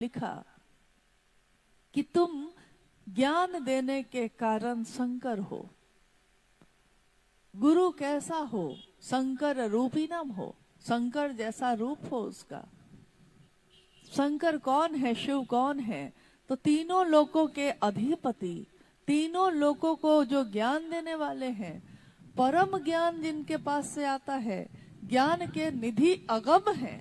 लिखा कि तुम ज्ञान देने के कारण शंकर हो। गुरु कैसा हो? शंकर रूपीनम हो, शंकर जैसा रूप हो उसका। शंकर कौन है? शिव कौन है? तो तीनों लोकों के अधिपति, तीनों लोकों को जो ज्ञान देने वाले हैं, परम ज्ञान जिनके पास से आता है, ज्ञान के निधि अगम है।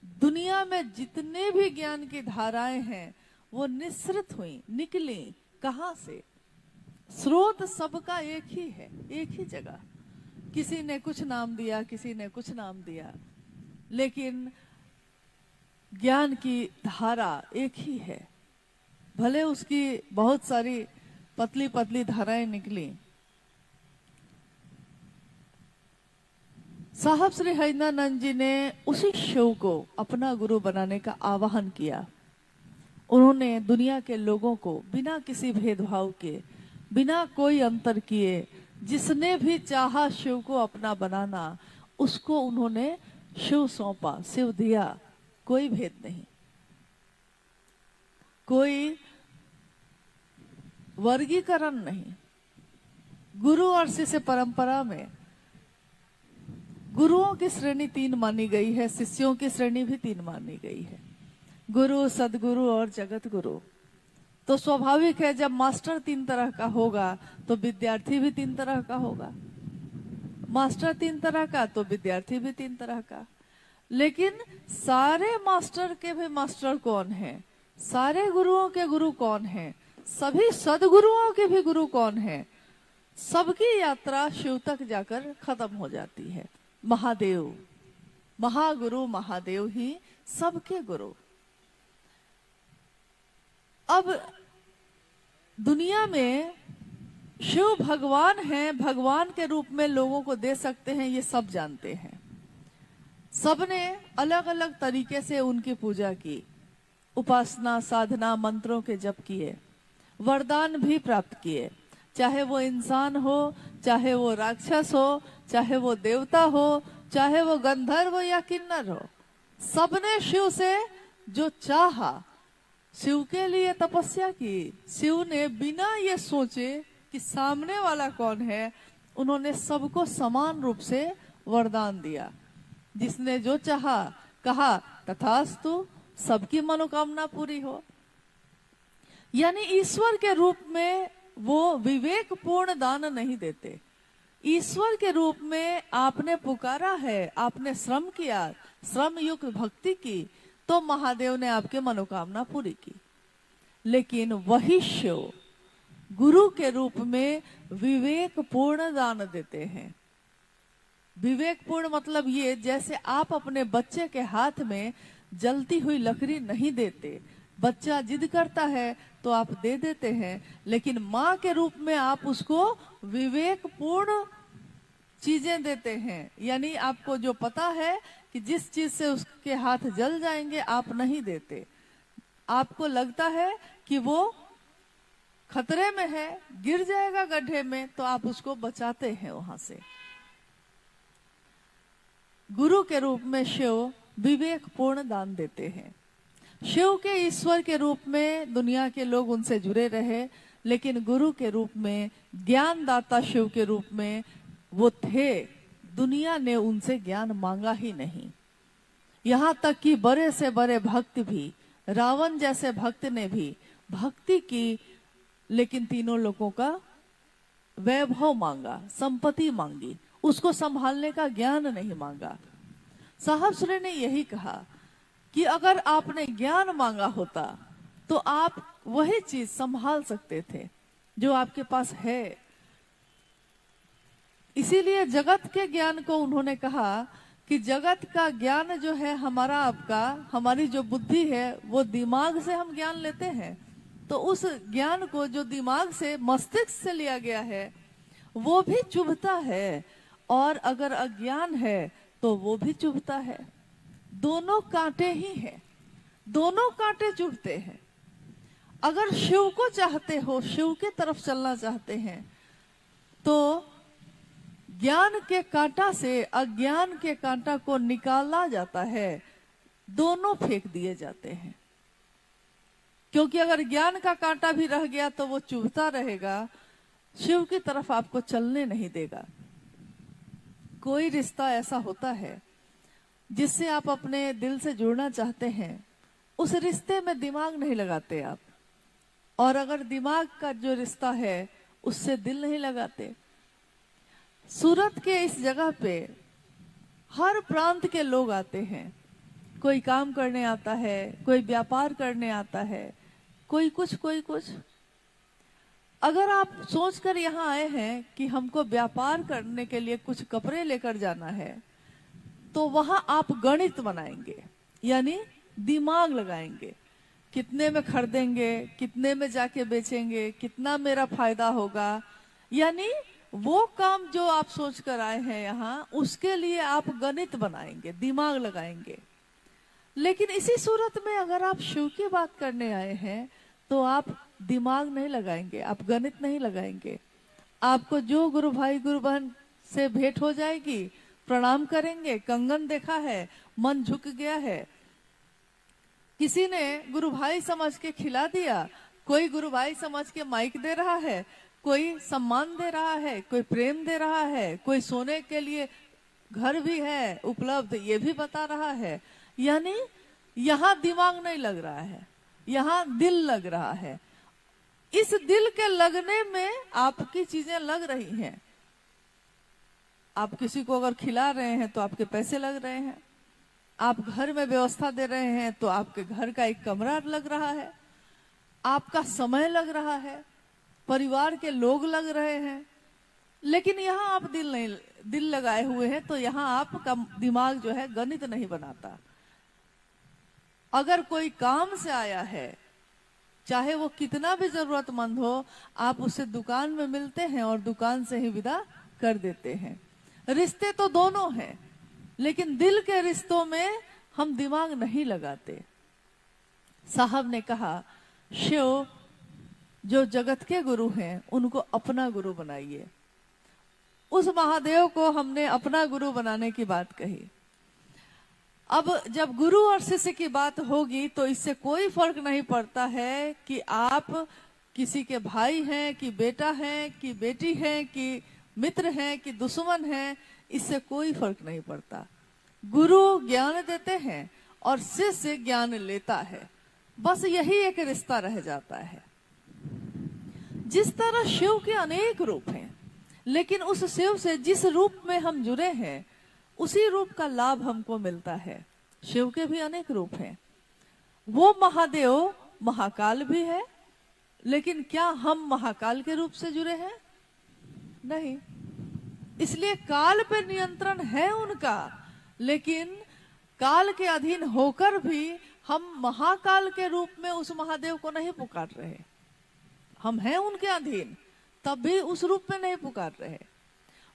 दुनिया में जितने भी ज्ञान की धाराएं हैं वो निस्सृत हुई, निकली कहां से? स्रोत सबका एक ही है, एक ही जगह। किसी ने कुछ नाम दिया, किसी ने कुछ नाम दिया, लेकिन ज्ञान की धारा एक ही है। भले उसकी बहुत सारी पतली पतली धाराएं निकली। साहब श्री हरिनानंद जी ने उसी शिव को अपना गुरु बनाने का आह्वान किया। उन्होंने दुनिया के लोगों को बिना किसी भेदभाव के, बिना कोई अंतर किए, जिसने भी चाहा शिव को अपना बनाना, उसको उन्होंने शिव सौंपा, शिव दिया। कोई भेद नहीं, कोई वर्गीकरण नहीं। गुरु और शिष्य परंपरा में गुरुओं की श्रेणी 3 मानी गई है, शिष्यों की श्रेणी भी 3 मानी गई है, गुरु, सदगुरु और जगत गुरु। तो स्वाभाविक है जब मास्टर 3 तरह का होगा तो विद्यार्थी भी 3 तरह का होगा। मास्टर 3 तरह का तो विद्यार्थी भी 3 तरह का। लेकिन सारे मास्टर के भी मास्टर कौन है? सारे गुरुओं के गुरु कौन है? सभी सदगुरुओं के भी गुरु कौन है? सबकी यात्रा शिव तक जाकर खत्म हो जाती है। महादेव, महागुरु महादेव ही सबके गुरु। अब दुनिया में शिव भगवान हैं, भगवान के रूप में लोगों को दे सकते हैं, ये सब जानते हैं। सबने अलग अलग तरीके से उनकी पूजा की, उपासना, साधना, मंत्रों के जप किए, वरदान भी प्राप्त किए। चाहे वो इंसान हो, चाहे वो राक्षस हो, चाहे वो देवता हो, चाहे वो गंधर्व या किन्नर हो, सबने शिव से जो चाहा, शिव के लिए तपस्या की। शिव ने बिना ये सोचे कि सामने वाला कौन है, उन्होंने सबको समान रूप से वरदान दिया। जिसने जो चाहा, कहा तथास्तु, सबकी मनोकामना पूरी हो। यानी ईश्वर के रूप में वो विवेकपूर्ण दान नहीं देते। ईश्वर के रूप में आपने पुकारा है, आपने श्रम किया, श्रम युक्त भक्ति की, तो महादेव ने आपके मनोकामना पूरी की। लेकिन वही शिव गुरु के रूप में विवेकपूर्ण दान देते हैं। विवेकपूर्ण मतलब ये, जैसे आप अपने बच्चे के हाथ में जलती हुई लकड़ी नहीं देते। बच्चा जिद करता है तो आप दे देते हैं, लेकिन माँ के रूप में आप उसको विवेकपूर्ण चीजें देते हैं। यानी आपको जो पता है कि जिस चीज से उसके हाथ जल जाएंगे, आप नहीं देते। आपको लगता है कि वो खतरे में है, गिर जाएगा गड्ढे में, तो आप उसको बचाते हैं वहां से। गुरु के रूप में शिव विवेकपूर्ण दान देते हैं। शिव के ईश्वर के रूप में दुनिया के लोग उनसे जुड़े रहे, लेकिन गुरु के रूप में, ज्ञानदाता शिव के रूप में वो थे। दुनिया ने उनसे ज्ञान मांगा ही नहीं। यहाँ तक कि बड़े से बड़े भक्त भी, रावण जैसे भक्त ने भी भक्ति की, लेकिन तीनों लोगों का वैभव मांगा, संपत्ति मांगी, उसको संभालने का ज्ञान नहीं मांगा। साहब श्री ने यही कहा कि अगर आपने ज्ञान मांगा होता तो आप वही चीज संभाल सकते थे जो आपके पास है। इसीलिए जगत के ज्ञान को उन्होंने कहा कि जगत का ज्ञान जो है हमारा, आपका, हमारी जो बुद्धि है, वो दिमाग से हम ज्ञान लेते हैं। तो उस ज्ञान को जो दिमाग से, मस्तिष्क से लिया गया है, वो भी चुभता है, और अगर अज्ञान है तो वो भी चुभता है। दोनों कांटे ही हैं, दोनों कांटे चुभते हैं। अगर शिव को चाहते हो, शिव के तरफ चलना चाहते हैं, तो ज्ञान के कांटा से अज्ञान के कांटा को निकाला जाता है। दोनों फेंक दिए जाते हैं। क्योंकि अगर ज्ञान का कांटा भी रह गया तो वो चुभता रहेगा, शिव की तरफ आपको चलने नहीं देगा। कोई रिश्ता ऐसा होता है जिससे आप अपने दिल से जुड़ना चाहते हैं, उस रिश्ते में दिमाग नहीं लगाते आप, और अगर दिमाग का जो रिश्ता है उससे दिल नहीं लगाते। सूरत के इस जगह पे हर प्रांत के लोग आते हैं। कोई काम करने आता है, कोई व्यापार करने आता है, कोई कुछ। अगर आप सोचकर यहाँ आए हैं कि हमको व्यापार करने के लिए कुछ कपड़े लेकर जाना है, तो वहां आप गणित बनाएंगे, यानी दिमाग लगाएंगे। कितने में खरीदेंगे, कितने में जाके बेचेंगे, कितना मेरा फायदा होगा, यानी वो काम जो आप सोच कर आए हैं यहाँ, उसके लिए आप गणित बनाएंगे, दिमाग लगाएंगे। लेकिन इसी सूरत में अगर आप शिव की बात करने आए हैं तो आप दिमाग नहीं लगाएंगे, आप गणित नहीं लगाएंगे। आपको जो गुरु भाई गुरु बहन से भेंट हो जाएगी, प्रणाम करेंगे, कंगन देखा है, मन झुक गया है, किसी ने गुरु भाई समझ के खिला दिया, कोई गुरु भाई समझ के माइक दे रहा है, कोई सम्मान दे रहा है, कोई प्रेम दे रहा है, कोई सोने के लिए घर भी है उपलब्ध, ये भी बता रहा है। यानी यहाँ दिमाग नहीं लग रहा है, यहाँ दिल लग रहा है। इस दिल के लगने में आपकी चीजें लग रही हैं। आप किसी को अगर खिला रहे हैं तो आपके पैसे लग रहे हैं, आप घर में व्यवस्था दे रहे हैं तो आपके घर का एक कमरा लग रहा है, आपका समय लग रहा है, परिवार के लोग लग रहे हैं। लेकिन यहाँ आप दिल लगाए हुए हैं, तो यहाँ आपका दिमाग जो है गणित नहीं बनाता। अगर कोई काम से आया है, चाहे वो कितना भी जरूरतमंद हो, आप उससे दुकान में मिलते हैं और दुकान से ही विदा कर देते हैं। रिश्ते तो दोनों हैं, लेकिन दिल के रिश्तों में हम दिमाग नहीं लगाते। साहब ने कहा, शिव जो जगत के गुरु हैं उनको अपना गुरु बनाइए। उस महादेव को हमने अपना गुरु बनाने की बात कही। अब जब गुरु और शिष्य की बात होगी तो इससे कोई फर्क नहीं पड़ता है कि आप किसी के भाई हैं, कि बेटा हैं, कि बेटी हैं, कि मित्र हैं, कि दुश्मन हैं, इससे कोई फर्क नहीं पड़ता। गुरु ज्ञान देते हैं और शिष्य ज्ञान लेता है, बस यही एक रिश्ता रह जाता है। जिस तरह शिव के अनेक रूप हैं, लेकिन उस शिव से जिस रूप में हम जुड़े हैं उसी रूप का लाभ हमको मिलता है। शिव के भी अनेक रूप हैं। वो महादेव महाकाल भी है, लेकिन क्या हम महाकाल के रूप से जुड़े हैं? नहीं। इसलिए काल पे नियंत्रण है उनका, लेकिन काल के अधीन होकर भी हम महाकाल के रूप में उस महादेव को नहीं पुकार रहे। हम हैं उनके अधीन, तब भी उस रूप में नहीं पुकार रहे।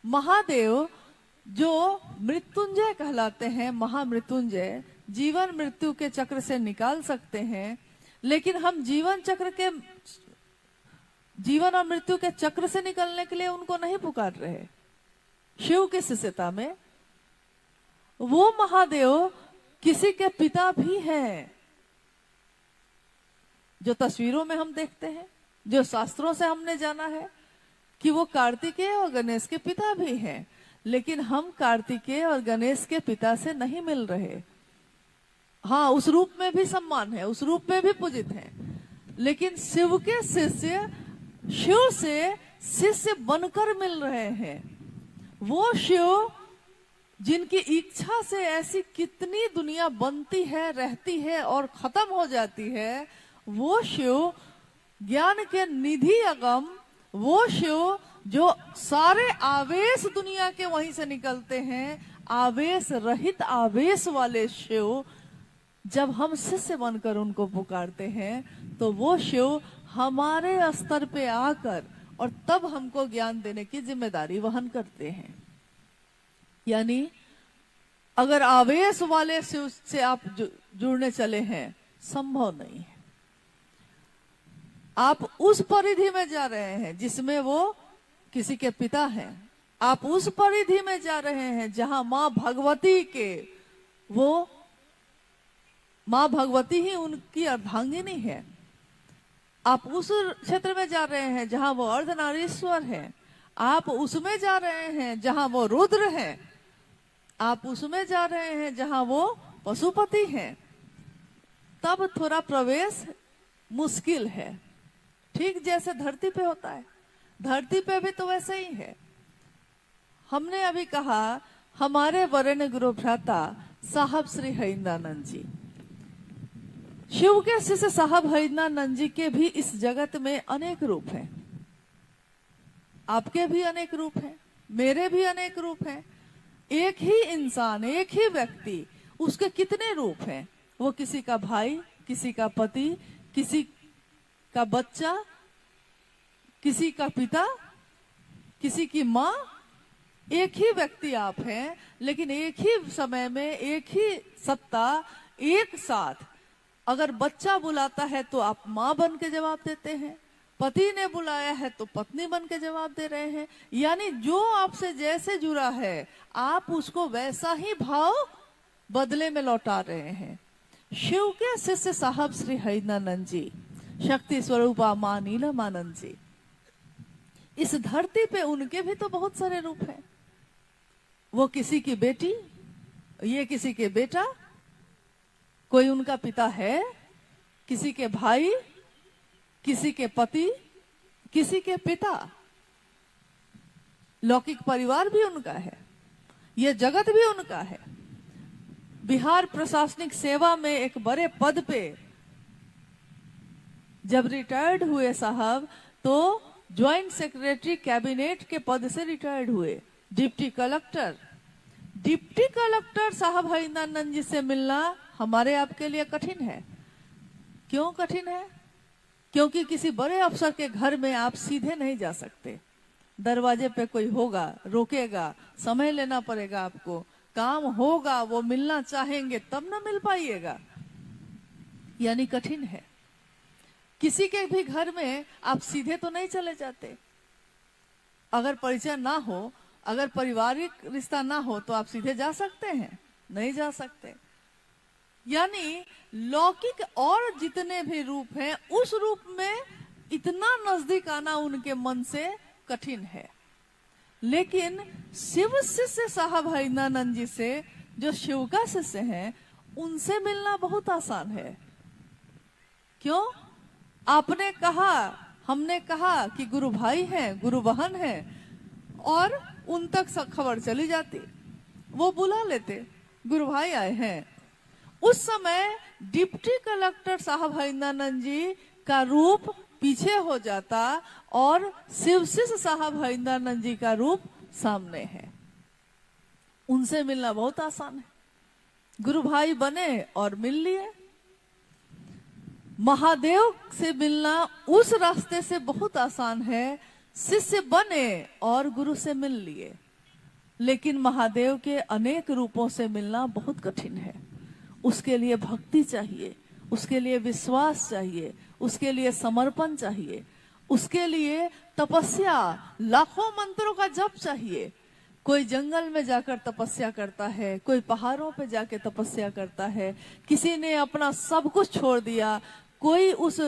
महादेव जो मृत्युंजय कहलाते हैं, महामृत्युंजय, जीवन मृत्यु के चक्र से निकाल सकते हैं, लेकिन हम जीवन और मृत्यु के चक्र से निकलने के लिए उनको नहीं पुकार रहे। शिव की शिष्यता में वो महादेव किसी के पिता भी हैं, जो तस्वीरों में हम देखते हैं, जो शास्त्रों से हमने जाना है कि वो कार्तिकेय और गणेश के पिता भी हैं, लेकिन हम कार्तिकेय और गणेश के पिता से नहीं मिल रहे। हाँ, उस रूप में भी सम्मान है, उस रूप में भी पूजित हैं, लेकिन शिव के शिष्य शिव से शिष्य बनकर मिल रहे हैं। वो शिव जिनकी इच्छा से ऐसी कितनी दुनिया बनती है, रहती है और खत्म हो जाती है, वो शिव ज्ञान के निधि अगम, वो शिव जो सारे आवेश दुनिया के वहीं से निकलते हैं, आवेश रहित आवेश वाले शिव, जब हम शिष्य बनकर उनको पुकारते हैं तो वो शिव हमारे स्तर पे आकर और तब हमको ज्ञान देने की जिम्मेदारी वहन करते हैं। यानी अगर आवेश वाले शिव से आप जुड़ने चले हैं, संभव नहीं है। आप उस परिधि में जा रहे हैं जिसमें वो किसी के पिता हैं, आप उस परिधि में जा रहे हैं जहां मां भगवती के वो माँ भगवती ही उनकी अर्धांगिनी है। आप उस क्षेत्र में जा रहे हैं जहां वो अर्धनारीश्वर है, आप उसमें जा रहे हैं जहां वो रुद्र है, आप उसमें जा रहे हैं जहां वो पशुपति हैं, तब थोड़ा प्रवेश मुश्किल है। ठीक जैसे धरती पे होता है, धरती पे भी तो वैसे ही है। हमने अभी कहा हमारे वरेण्य गुरु भ्राता साहब श्री हरिंद्रानंद जी, शिव के शिष्य साहब हरिंद्रानंद जी के भी इस जगत में अनेक रूप हैं। आपके भी अनेक रूप हैं, मेरे भी अनेक रूप हैं। एक ही इंसान, एक ही व्यक्ति, उसके कितने रूप हैं। वो किसी का भाई, किसी का पति, किसी का बच्चा, किसी का पिता, किसी की माँ। एक ही व्यक्ति आप हैं, लेकिन एक ही समय में, एक ही सत्ता, एक साथ। अगर बच्चा बुलाता है तो आप माँ बन के जवाब देते हैं, पति ने बुलाया है तो पत्नी बन के जवाब दे रहे हैं। यानी जो आपसे जैसे जुड़ा है, आप उसको वैसा ही भाव बदले में लौटा रहे हैं। शिव के शिष्य साहब श्री हरिंद्रानंद जी, शक्ति स्वरूपा माँ नीलमानंद जी, इस धरती पे उनके भी तो बहुत सारे रूप हैं। वो किसी की बेटी, ये किसी के बेटा, कोई उनका पिता है, किसी के भाई, किसी के पति, किसी के पिता। लौकिक परिवार भी उनका है, ये जगत भी उनका है। बिहार प्रशासनिक सेवा में एक बड़े पद पे जब रिटायर्ड हुए साहब, तो ज्वाइंट सेक्रेटरी कैबिनेट के पद से रिटायर्ड हुए। डिप्टी कलेक्टर, डिप्टी कलेक्टर साहब हरिंद्रानंद जी से मिलना हमारे आपके लिए कठिन है। क्यों कठिन है? क्योंकि किसी बड़े अफसर के घर में आप सीधे नहीं जा सकते। दरवाजे पे कोई होगा, रोकेगा, समय लेना पड़ेगा आपको, काम होगा, वो मिलना चाहेंगे तब ना मिल पाइएगा, यानी कठिन है। किसी के भी घर में आप सीधे तो नहीं चले जाते। अगर परिचय ना हो, अगर पारिवारिक रिश्ता ना हो तो आप सीधे जा सकते हैं? नहीं जा सकते। यानी लौकिक और जितने भी रूप हैं, उस रूप में इतना नजदीक आना उनके मन से कठिन है। लेकिन शिव शिष्य साहब हरिंद्रानंद जी से, जो शिव का शिष्य हैं, उनसे मिलना बहुत आसान है। क्यों? आपने कहा, हमने कहा कि गुरु भाई हैं, गुरु बहन हैं, और उन तक खबर चली जाती, वो बुला लेते, गुरु भाई आए हैं। उस समय डिप्टी कलेक्टर साहब हरिंद्रानंद जी का रूप पीछे हो जाता और शिव शिष्य साहब हरिंद्रानंद जी का रूप सामने है। उनसे मिलना बहुत आसान है। गुरु भाई बने और मिल लिए। महादेव से मिलना उस रास्ते से बहुत आसान है, शिष्य बने और गुरु से मिल लिए। लेकिन महादेव के अनेक रूपों से मिलना बहुत कठिन है। उसके लिए भक्ति चाहिए, उसके लिए विश्वास चाहिए, उसके लिए समर्पण चाहिए, उसके लिए तपस्या, लाखों मंत्रों का जप चाहिए। कोई जंगल में जाकर तपस्या करता है, कोई पहाड़ों पे जाके तपस्या करता है, किसी ने अपना सब कुछ छोड़ दिया, कोई उस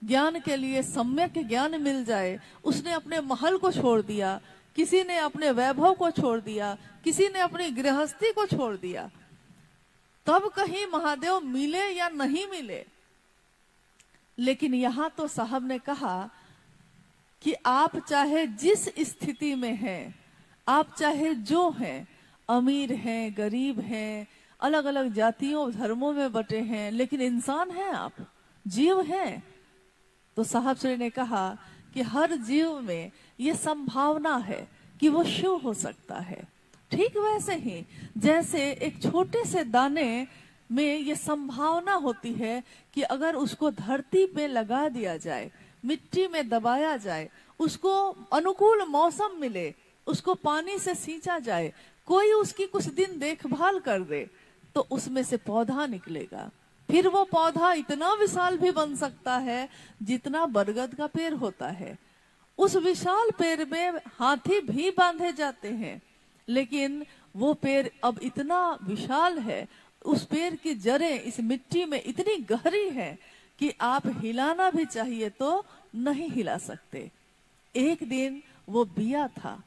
ज्ञान के लिए, सम्यक ज्ञान मिल जाए, उसने अपने महल को छोड़ दिया, किसी ने अपने वैभव को छोड़ दिया, किसी ने अपनी गृहस्थी को छोड़ दिया। तब कहीं महादेव मिले या नहीं मिले। लेकिन यहां तो साहब ने कहा कि आप चाहे जिस स्थिति में हैं, आप चाहे जो हैं, अमीर हैं, गरीब हैं, अलग अलग जातियों धर्मों में बटे हैं, लेकिन इंसान हैं, आप जीव हैं। तो साहब श्री ने कहा कि हर जीव में ये संभावना है कि वो शिव हो सकता है। ठीक वैसे ही जैसे एक छोटे से दाने में ये संभावना होती है कि अगर उसको धरती पे लगा दिया जाए, मिट्टी में दबाया जाए, उसको अनुकूल मौसम मिले, उसको पानी से सींचा जाए, कोई उसकी कुछ दिन देखभाल कर दे, तो उसमें से पौधा निकलेगा। फिर वो पौधा इतना विशाल भी बन सकता है जितना बरगद का पेड़ होता है। उस विशाल पेड़ में हाथी भी बांधे जाते हैं, लेकिन वो पेड़ अब इतना विशाल है उस पेड़ की जड़ें इस मिट्टी में इतनी गहरी हैं कि आप हिलाना भी चाहिए तो नहीं हिला सकते। एक दिन वो बिया था,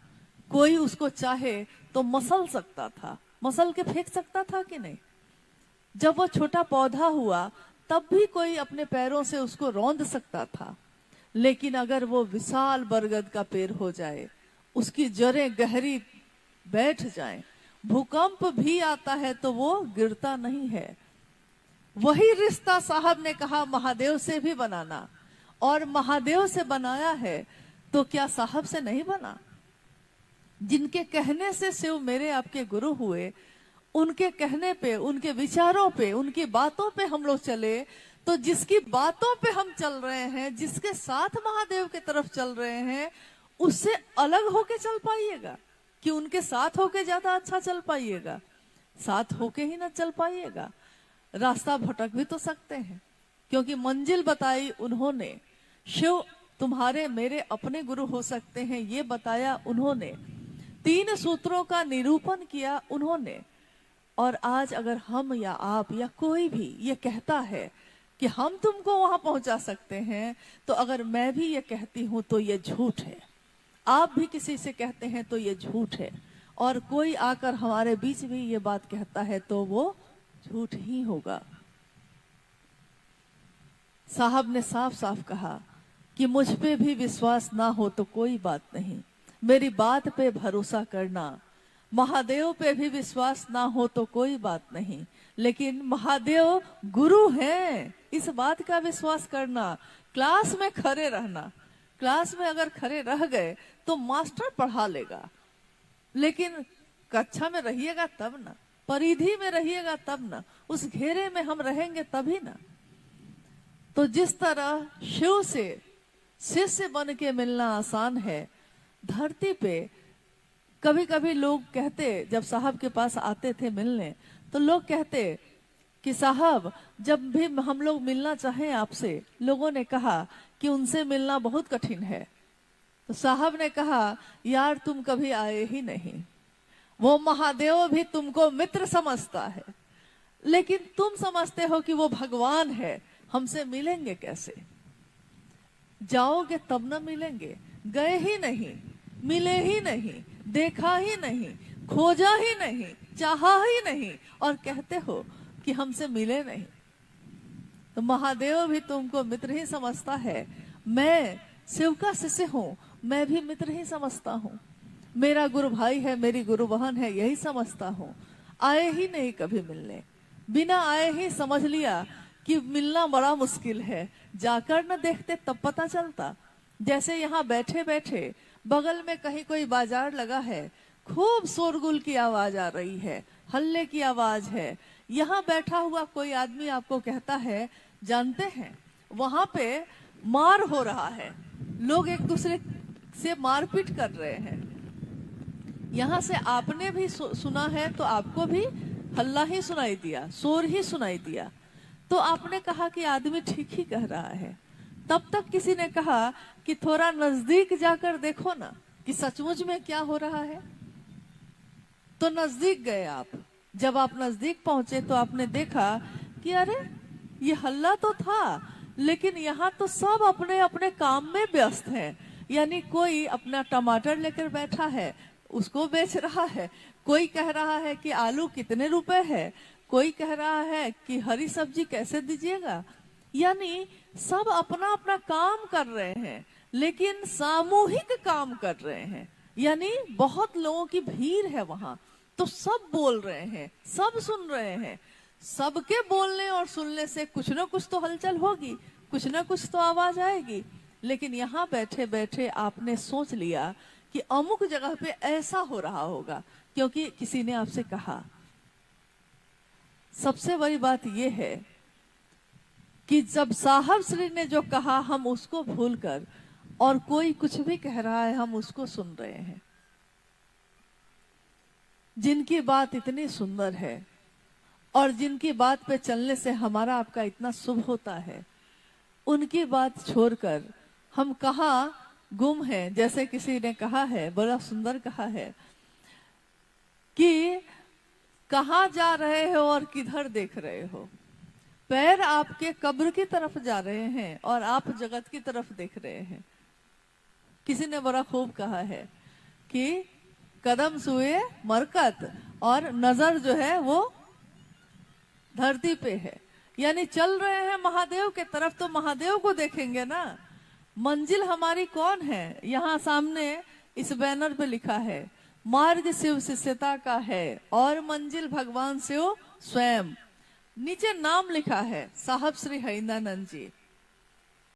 कोई उसको चाहे तो मसल सकता था, मसल के फेंक सकता था कि नहीं। जब वो छोटा पौधा हुआ तब भी कोई अपने पैरों से उसको रौंद सकता था, लेकिन अगर वो विशाल बरगद का पेड़ हो जाए, उसकी जड़ें गहरी बैठ जाएं, भूकंप भी आता है तो वो गिरता नहीं है। वही रिश्ता साहब ने कहा महादेव से भी बनाना, और महादेव से बनाया है तो क्या साहब से नहीं बना। जिनके कहने से शिव मेरे आपके गुरु हुए, उनके कहने पे, उनके विचारों पे, उनकी बातों पे हम लोग चले, तो जिसकी बातों पे हम चल रहे हैं, जिसके साथ महादेव की तरफ चल रहे हैं, उससे अलग होके चल पाइएगा कि उनके साथ होके ज्यादा अच्छा चल पाइएगा? साथ होके ही ना चल पाइएगा। रास्ता भटक भी तो सकते हैं, क्योंकि मंजिल बताई उन्होंने। शिव तुम्हारे मेरे अपने गुरु हो सकते हैं, ये बताया उन्होंने। 3 सूत्रों का निरूपण किया उन्होंने। और आज अगर हम या आप या कोई भी ये कहता है कि हम तुमको वहां पहुंचा सकते हैं, तो अगर मैं भी ये कहती हूं तो ये झूठ है। आप भी किसी से कहते हैं तो ये झूठ है। और कोई आकर हमारे बीच भी ये बात कहता है तो वो झूठ ही होगा। साहब ने साफ साफ कहा कि मुझ पे भी विश्वास ना हो तो कोई बात नहीं, मेरी बात पे भरोसा करना। महादेव पे भी विश्वास ना हो तो कोई बात नहीं, लेकिन महादेव गुरु हैं, इस बात का विश्वास करना। क्लास में खड़े रहना, क्लास में अगर खड़े रह गए तो मास्टर पढ़ा लेगा, लेकिन कक्षा में रहिएगा तब ना, परिधि में रहिएगा तब ना, उस घेरे में हम रहेंगे तभी ना। तो जिस तरह शिव से शिष्य बन के मिलना आसान है, धरती पे कभी कभी लोग कहते, जब साहब के पास आते थे मिलने, तो लोग कहते कि साहब जब भी हम लोग मिलना चाहें आपसे, लोगों ने कहा कि उनसे मिलना बहुत कठिन है। तो साहब ने कहा यार तुम कभी आए ही नहीं, वो महादेव भी तुमको मित्र समझता है, लेकिन तुम समझते हो कि वो भगवान है, हमसे मिलेंगे कैसे? जाओगे तब ना मिलेंगे। गए ही नहीं, मिले ही नहीं, देखा ही नहीं, खोजा ही नहीं, चाहा ही नहीं, और कहते हो कि हमसे मिले नहीं। तो महादेव भी तुमको मित्र ही समझता है। मैं शिव का शिष्य हूँ, मैं भी मित्र ही समझता हूँ। मेरा गुरु भाई है, मेरी गुरु बहन है, यही समझता हूँ। आए ही नहीं कभी मिलने, बिना आए ही समझ लिया कि मिलना बड़ा मुश्किल है। जाकर न देखते तब पता चलता। जैसे यहाँ बैठे बैठे बगल में कहीं कोई बाजार लगा है, खूब शोरगुल की आवाज आ रही है, हल्ले की आवाज है, यहाँ बैठा हुआ कोई आदमी आपको कहता है जानते हैं वहां पे मार हो रहा है, लोग एक दूसरे से मारपीट कर रहे हैं। यहाँ से आपने भी सुना है तो आपको भी हल्ला ही सुनाई दिया, शोर ही सुनाई दिया, तो आपने कहा कि आदमी ठीक ही कह रहा है। तब तक किसी ने कहा कि थोड़ा नजदीक जाकर देखो ना कि सचमुच में क्या हो रहा है। तो नजदीक गए आप। जब आप नजदीक पहुंचे तो आपने देखा कि अरे ये हल्ला तो था, लेकिन यहाँ तो सब अपने अपने काम में व्यस्त हैं। यानी कोई अपना टमाटर लेकर बैठा है, उसको बेच रहा है, कोई कह रहा है कि आलू कितने रुपए है, कोई कह रहा है कि हरी सब्जी कैसे दीजिएगा। यानी सब अपना अपना काम कर रहे हैं, लेकिन सामूहिक काम कर रहे हैं। यानी बहुत लोगों की भीड़ है वहां, तो सब बोल रहे हैं, सब सुन रहे हैं। सबके बोलने और सुनने से कुछ ना कुछ तो हलचल होगी, कुछ ना कुछ तो आवाज आएगी। लेकिन यहाँ बैठे बैठे आपने सोच लिया कि अमुक जगह पे ऐसा हो रहा होगा, क्योंकि किसी ने आपसे कहा। सबसे बड़ी बात यह है कि जब साहब श्री ने जो कहा हम उसको भूलकर और कोई कुछ भी कह रहा है हम उसको सुन रहे हैं। जिनकी बात इतनी सुंदर है और जिनकी बात पे चलने से हमारा आपका इतना शुभ होता है, उनकी बात छोड़कर हम कहाँ गुम हैं। जैसे किसी ने कहा है, बड़ा सुंदर कहा है कि कहाँ जा रहे हो और किधर देख रहे हो? पैर आपके कब्र की तरफ जा रहे हैं और आप जगत की तरफ देख रहे हैं। किसी ने बड़ा खूब कहा है कि कदम सुए मरकत और नजर जो है वो धरती पे है। यानी चल रहे हैं महादेव के तरफ तो महादेव को देखेंगे ना। मंजिल हमारी कौन है? यहाँ सामने इस बैनर पे लिखा है, मार्ग शिव शिष्यता का है और मंजिल भगवान शिव स्वयं। नीचे नाम लिखा है, साहब श्री हरिंदानंद जी।